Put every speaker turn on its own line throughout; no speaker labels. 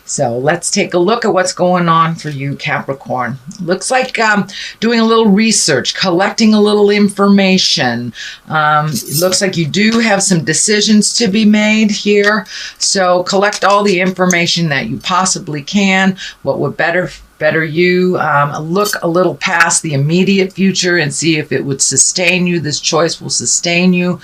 So let's take a look at what's going on for you, Capricorn. Looks like doing a little research, collecting a little information. It looks like you do have some decisions to be made here. So collect all the information that you possibly can. What would better you. Look a little past the immediate future and see if it would sustain you. This choice will sustain you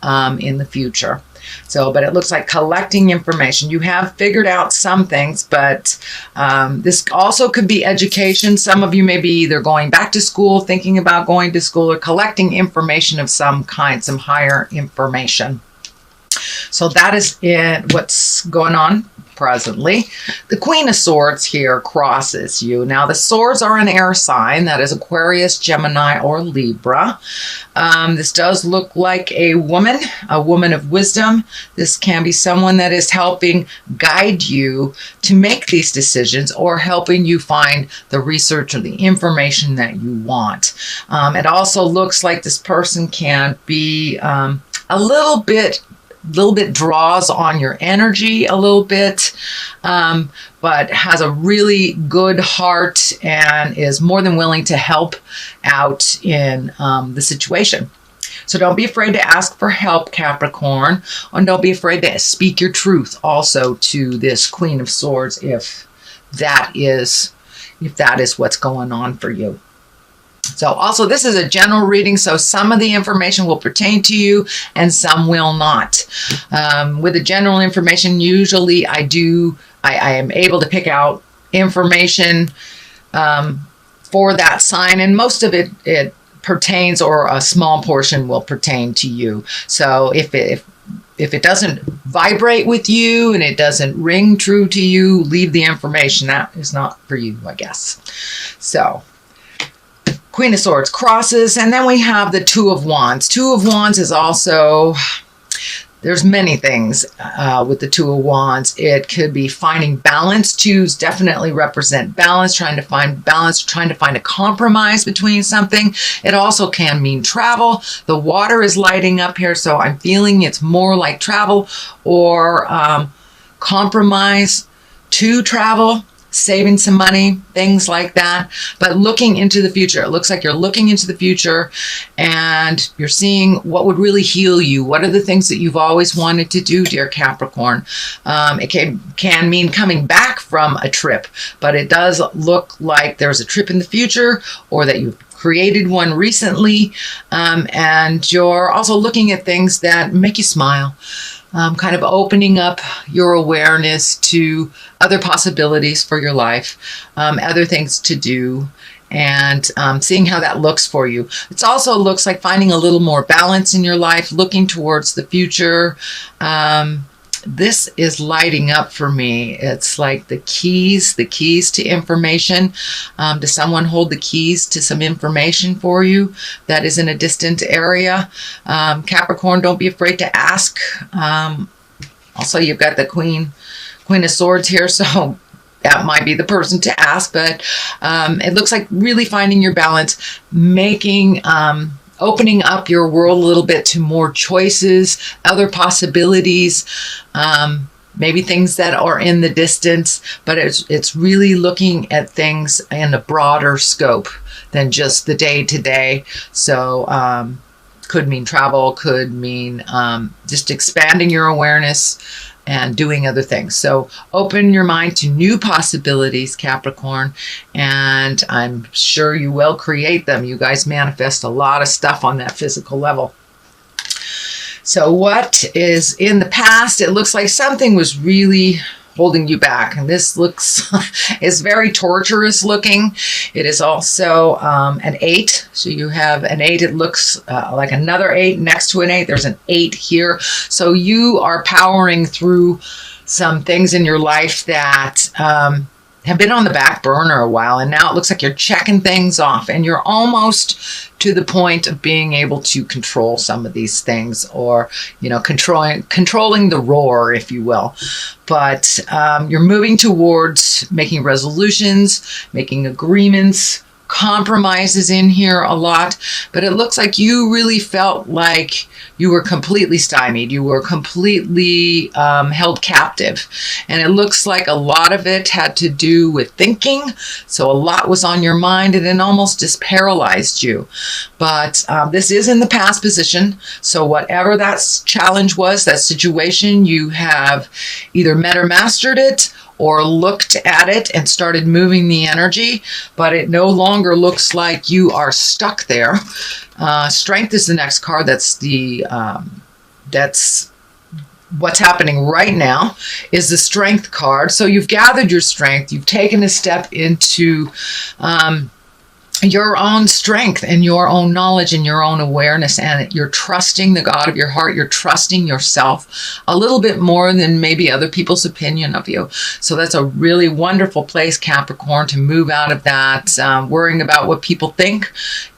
in the future. So, but it looks like collecting information. You have figured out some things, but this also could be education. Some of you may be either going back to school, thinking about going to school, or collecting information of some kind, some higher information. So that is what's going on presently. The Queen of Swords here crosses you. Now the swords are an air sign, that is Aquarius, Gemini, or Libra. This does look like a woman of wisdom. This can be someone that is helping guide you to make these decisions or helping you find the research or the information that you want. It also looks like this person can be a little bit draws on your energy a little bit, but has a really good heart and is more than willing to help out in the situation. So don't be afraid to ask for help, Capricorn, and don't be afraid to speak your truth also to this Queen of Swords if that is what's going on for you. So also this is a general reading, so some of the information will pertain to you and some will not. With the general information, usually I am able to pick out information for that sign, and most of it pertains, or a small portion will pertain to you. So if it doesn't vibrate with you and it doesn't ring true to you, leave the information. That is not for you, I guess. So Queen of Swords crosses, and then we have the Two of Wands. Two of Wands is also, there's many things with the Two of Wands. It could be finding balance. Twos definitely represent balance, trying to find balance, trying to find a compromise between something. It also can mean travel. The water is lighting up here, so I'm feeling it's more like travel or compromise to travel, saving some money, things like that. But looking into the future, it looks like you're looking into the future and you're seeing what would really heal you. What are the things that you've always wanted to do, dear Capricorn? It can mean coming back from a trip, but it does look like there's a trip in the future, or that you've created one recently, and you're also looking at things that make you smile. Kind of opening up your awareness to other possibilities for your life, other things to do, and seeing how that looks for you. It also looks like finding a little more balance in your life, looking towards the future. This is lighting up for me. It's like the keys to information. Does someone hold the keys to some information for you that is in a distant area? Capricorn, don't be afraid to ask. Also, you've got the Queen of Swords here, so that might be the person to ask, but it looks like really finding your balance, making opening up your world a little bit to more choices, other possibilities, maybe things that are in the distance, but it's really looking at things in a broader scope than just the day-to-day. So could mean travel, could mean just expanding your awareness and doing other things. So open your mind to new possibilities, Capricorn, and I'm sure you will create them. You guys manifest a lot of stuff on that physical level. So what is in the past? It looks like something was really holding you back, and this looks is very torturous looking. It is also an 8, so you have an 8. It looks like another 8 next to an 8. There's an 8 here, so you are powering through some things in your life that have been on the back burner a while, and now it looks like you're checking things off, and you're almost to the point of being able to control some of these things, or controlling the roar, if you will. But you're moving towards making resolutions, making agreements compromises in here a lot, but it looks like you really felt like you were completely stymied. You were completely held captive. And it looks like a lot of it had to do with thinking. So a lot was on your mind and it almost just paralyzed you. But this is in the past position. So whatever that challenge was, that situation, you have either met or mastered it, or looked at it and started moving the energy, but it no longer looks like you are stuck there. Strength is the next card. That's what's happening right now, is the Strength card. So you've gathered your strength. You've taken a step into your own strength and your own knowledge and your own awareness, and you're trusting the God of your heart. You're trusting yourself a little bit more than maybe other people's opinion of you. So that's a really wonderful place, Capricorn, to move out of that worrying about what people think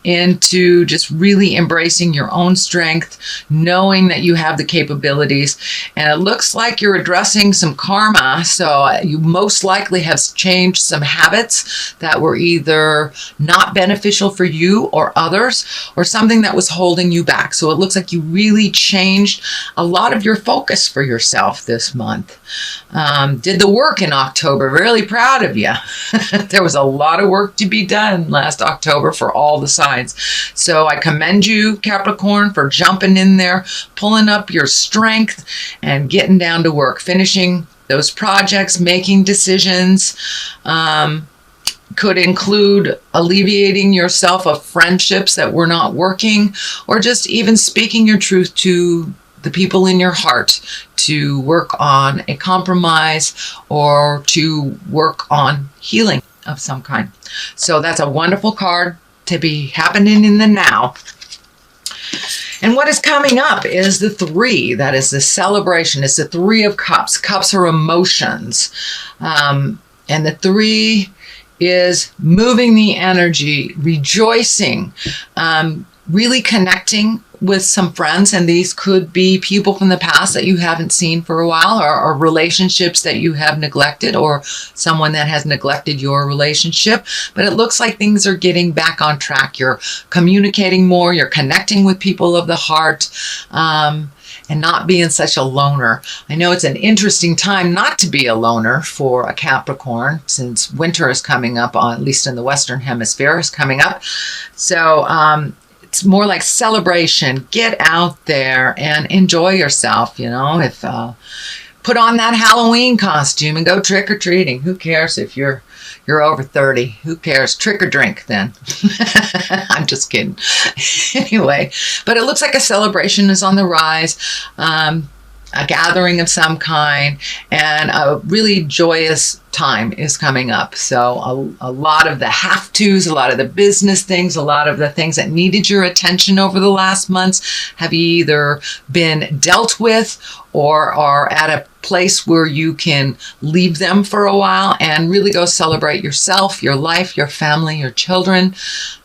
into just really embracing your own strength, knowing that you have the capabilities. And it looks like you're addressing some karma. So you most likely have changed some habits that were either not beneficial for you or others, or something that was holding you back. So it looks like you really changed a lot of your focus for yourself this month. Did the work in October. Really proud of you. There was a lot of work to be done last October for all the signs. So I commend you, Capricorn, for jumping in there, pulling up your strength and getting down to work, finishing those projects, making decisions. Could include alleviating yourself of friendships that were not working, or just even speaking your truth to the people in your heart to work on a compromise or to work on healing of some kind. So that's a wonderful card to be happening in the now. And what is coming up is the 3. That is the celebration. It's the 3 of Cups. Cups are emotions. And the 3 is moving the energy, rejoicing, really connecting with some friends. And these could be people from the past that you haven't seen for a while, or relationships that you have neglected, or someone that has neglected your relationship. But it looks like things are getting back on track. You're communicating more. You're connecting with people of the heart. And not being such a loner. I know it's an interesting time not to be a loner for a Capricorn, since winter is coming up, at least in the Western Hemisphere, is coming up. So it's more like celebration. Get out there and enjoy yourself. You know, if put on that Halloween costume and go trick-or-treating. Who cares if you're over 30? Who cares? Trick or drink then. I'm just kidding. Anyway, but it looks like a celebration is on the rise, a gathering of some kind, and a really joyous time is coming up. So a lot of the have-tos, a lot of the business things, a lot of the things that needed your attention over the last months have either been dealt with or are at a place where you can leave them for a while and really go celebrate yourself, your life, your family, your children,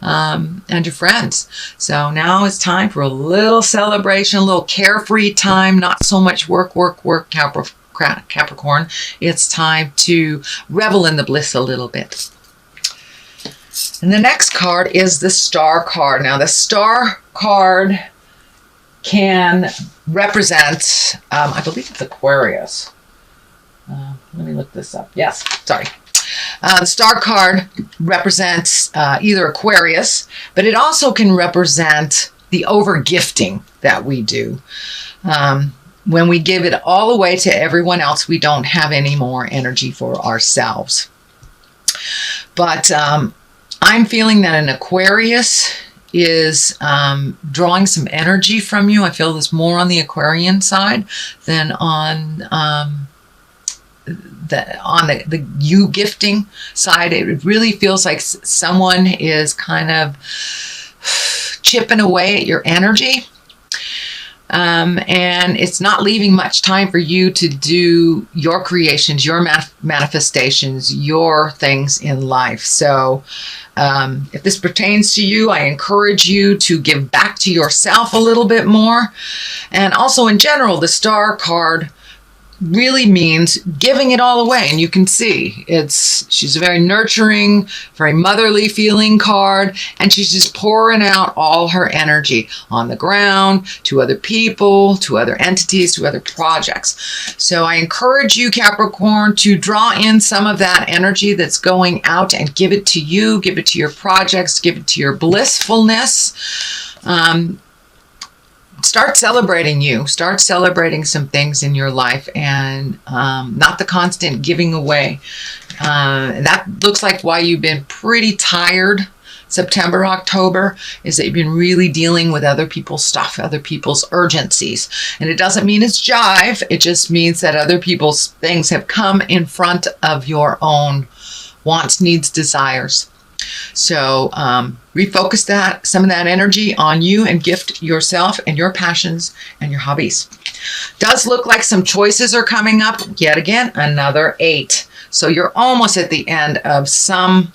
and your friends. So now it's time for a little celebration, a little carefree time, not so much work, Capricorn. It's time to revel in the bliss a little bit. And the next card is the Star card. Now the Star card can represent, I believe it's Aquarius. Let me look this up. Yes, sorry. The Star card represents either Aquarius, but it also can represent the over-gifting that we do. When we give it all away to everyone else, we don't have any more energy for ourselves. But I'm feeling that an Aquarius is drawing some energy from you. I feel this more on the Aquarian side than on the you gifting side. It really feels like someone is kind of chipping away at your energy. And it's not leaving much time for you to do your creations, your manifestations, your things in life. So if this pertains to you, I encourage you to give back to yourself a little bit more. And also in general, the Star card really means giving it all away. And you can see she's a very nurturing, very motherly feeling card. And she's just pouring out all her energy on the ground, to other people, to other entities, to other projects. So I encourage you, Capricorn, to draw in some of that energy that's going out and give it to you, give it to your projects, give it to your blissfulness. Start celebrating you. Start celebrating some things in your life, and not the constant giving away. That looks like why you've been pretty tired September, October, is that you've been really dealing with other people's stuff, other people's urgencies. And it doesn't mean it's jive. It just means that other people's things have come in front of your own wants, needs, desires. So refocus some of that energy on you and gift yourself and your passions and your hobbies. Does look like some choices are coming up. Yet again, another 8. So you're almost at the end of some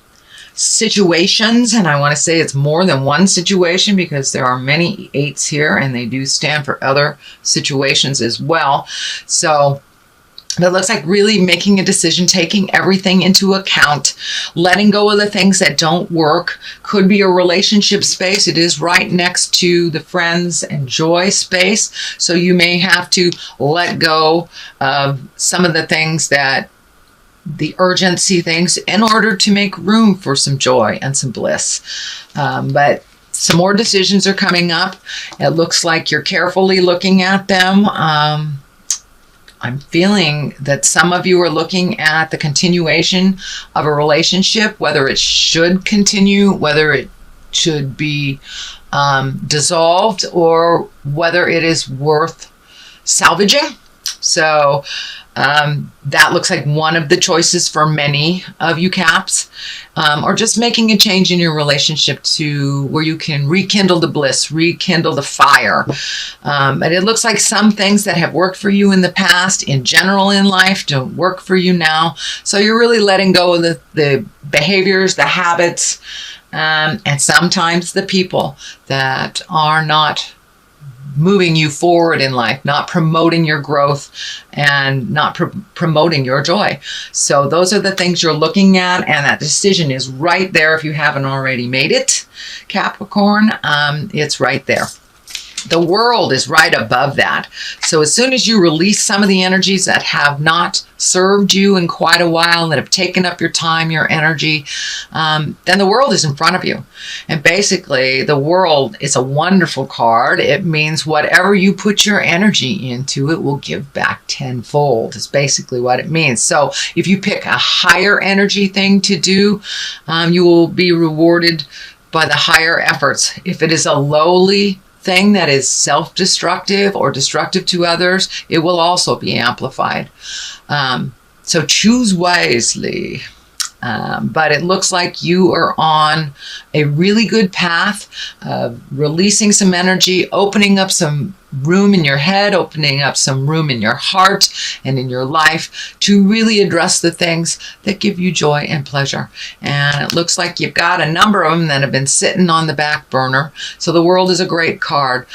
situations. And I want to say it's more than one situation, because there are many 8s here and they do stand for other situations as well. So that looks like really making a decision, taking everything into account, letting go of the things that don't work. Could be a relationship space. It is right next to the friends and joy space. So you may have to let go of some of the things the urgency things, in order to make room for some joy and some bliss. But some more decisions are coming up. It looks like you're carefully looking at them. I'm feeling that some of you are looking at the continuation of a relationship, whether it should continue, whether it should be dissolved, or whether it is worth salvaging. So that looks like one of the choices for many of you Caps, or just making a change in your relationship to where you can rekindle the bliss, rekindle the fire. But it looks like some things that have worked for you in the past, in general in life, don't work for you now. So you're really letting go of the behaviors, the habits, and sometimes the people that are not moving you forward in life, not promoting your growth and not promoting your joy. So those are the things you're looking at, and that decision is right there. If you haven't already made it, Capricorn, it's right there. The world is right above that. So as soon as you release some of the energies that have not served you in quite a while, that have taken up your time, your energy, then the world is in front of you. And basically, the world is a wonderful card. It means whatever you put your energy into, it will give back tenfold, is basically what it means. So if you pick a higher energy thing to do, you will be rewarded by the higher efforts. If it is a lowly thing that is self-destructive or destructive to others, it will also be amplified. So choose wisely. But it looks like you are on a really good path of releasing some energy, opening up some room in your head, opening up some room in your heart and in your life to really address the things that give you joy and pleasure. And it looks like you've got a number of them that have been sitting on the back burner. So the world is a great card.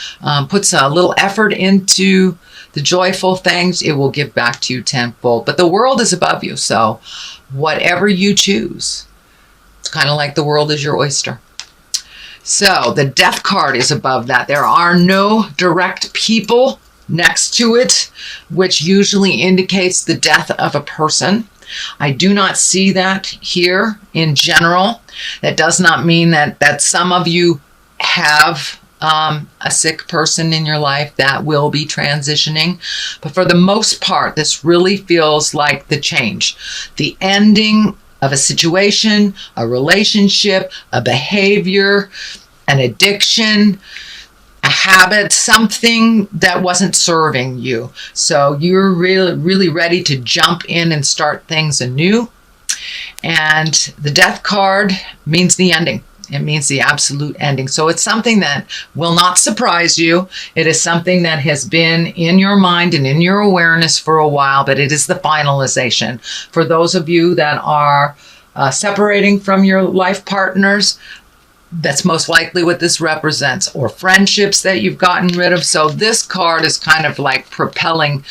Puts a little effort into the joyful things, it will give back to you tenfold. But the world is above you, so whatever you choose, it's kind of like the world is your oyster. So the death card is above that. There are no direct people next to it, which usually indicates the death of a person. I do not see that here in general. That does not mean that some of you have a sick person in your life that will be transitioning. But for the most part, this really feels like the change, the ending of a situation, a relationship, a behavior, an addiction, a habit, something that wasn't serving you. So you're really ready to jump in and start things anew. And the death card means the ending. It means the absolute ending. So it's something that will not surprise you. It is something that has been in your mind and in your awareness for a while, but it is the finalization. For those of you that are separating from your life partners, That's most likely what this represents, or friendships that you've gotten rid of. So this card is kind of like propelling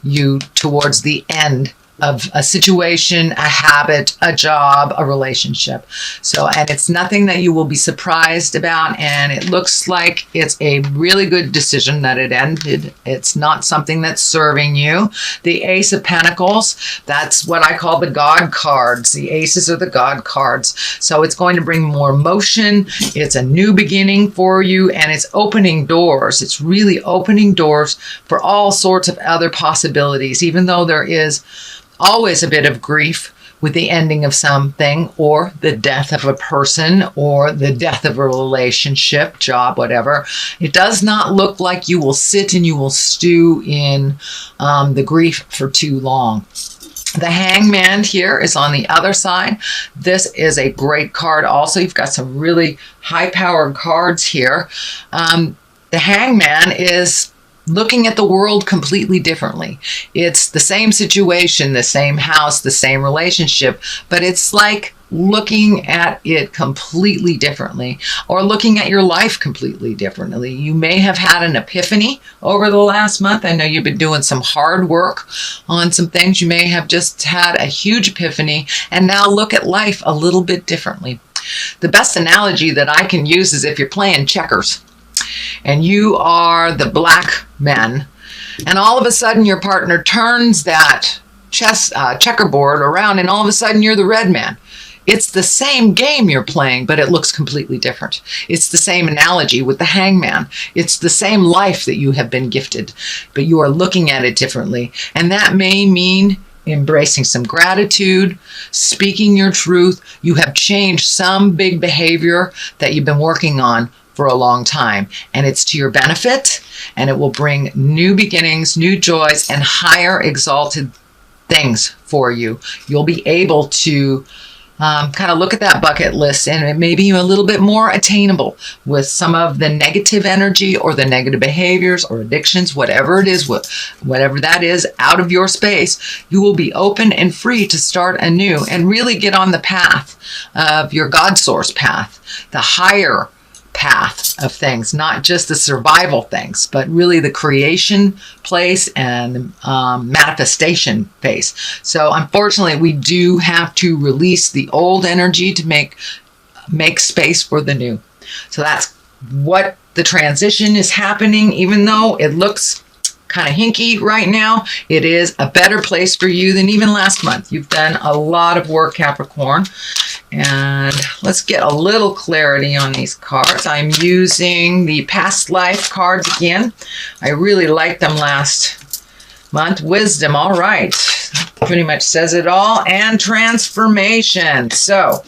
you towards the end of a situation, a habit, a job, a relationship. So, and it's nothing that you will be surprised about. And it looks like it's a really good decision that it ended. It's not something that's serving you. The Ace of Pentacles, that's what I call the God cards. The aces are the God cards. So it's going to bring more motion. It's a new beginning for you, and it's opening doors. It's really opening doors for all sorts of other possibilities, even though there is always a bit of grief with the ending of something, or the death of a person, or the death of a relationship, job, whatever. It does not look like you will sit and you will stew in the grief for too long. The Hangman here is on the other side. This is a great card also. You've got some really high-powered cards here. The Hangman is looking at the world completely differently. It's the same situation, the same house, the same relationship, but it's like looking at it completely differently, or looking at your life completely differently. You may have had an epiphany over the last month. I know you've been doing some hard work on some things. You may have just had a huge epiphany and now look at life a little bit differently. The best analogy that I can use is if you're playing checkers and you are the black man, and all of a sudden your partner turns that checkerboard around, and all of a sudden you're the red man. It's the same game you're playing, but it looks completely different. It's the same analogy with the Hangman. It's the same life that you have been gifted, but you are looking at it differently. And that may mean embracing some gratitude, speaking your truth. You have changed some big behavior that you've been working on for a long time, and it's to your benefit, and it will bring new beginnings, new joys, and higher exalted things for you. You'll be able to kind of look at that bucket list, and it may be a little bit more attainable with some of the negative energy or the negative behaviors or addictions, whatever it is, whatever that is, out of your space. You will be open and free to start anew and really get on the path of your God source path, the higher path of things, not just the survival things, but really the creation place and manifestation phase. So unfortunately, we do have to release the old energy to make space for the new. So that's what the transition is happening. Even though it looks kind of hinky right now, it is a better place for you than even last month. You've done a lot of work, Capricorn. And let's get a little clarity on these cards. I'm using the past life cards again. I really liked them last month. Wisdom, all right. Pretty much says it all. And transformation. So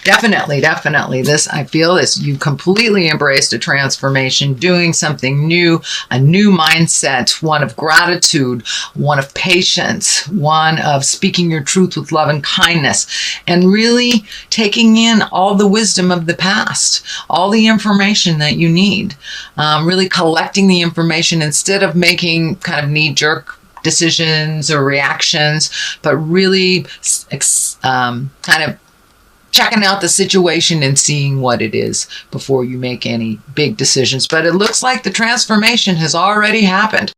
definitely, this, I feel, is you completely embraced a transformation, doing something new, a new mindset, one of gratitude, one of patience, one of speaking your truth with love and kindness, and really taking in all the wisdom of the past, all the information that you need, really collecting the information instead of making kind of knee-jerk decisions or reactions, but really kind of checking out the situation and seeing what it is before you make any big decisions. But it looks like the transformation has already happened.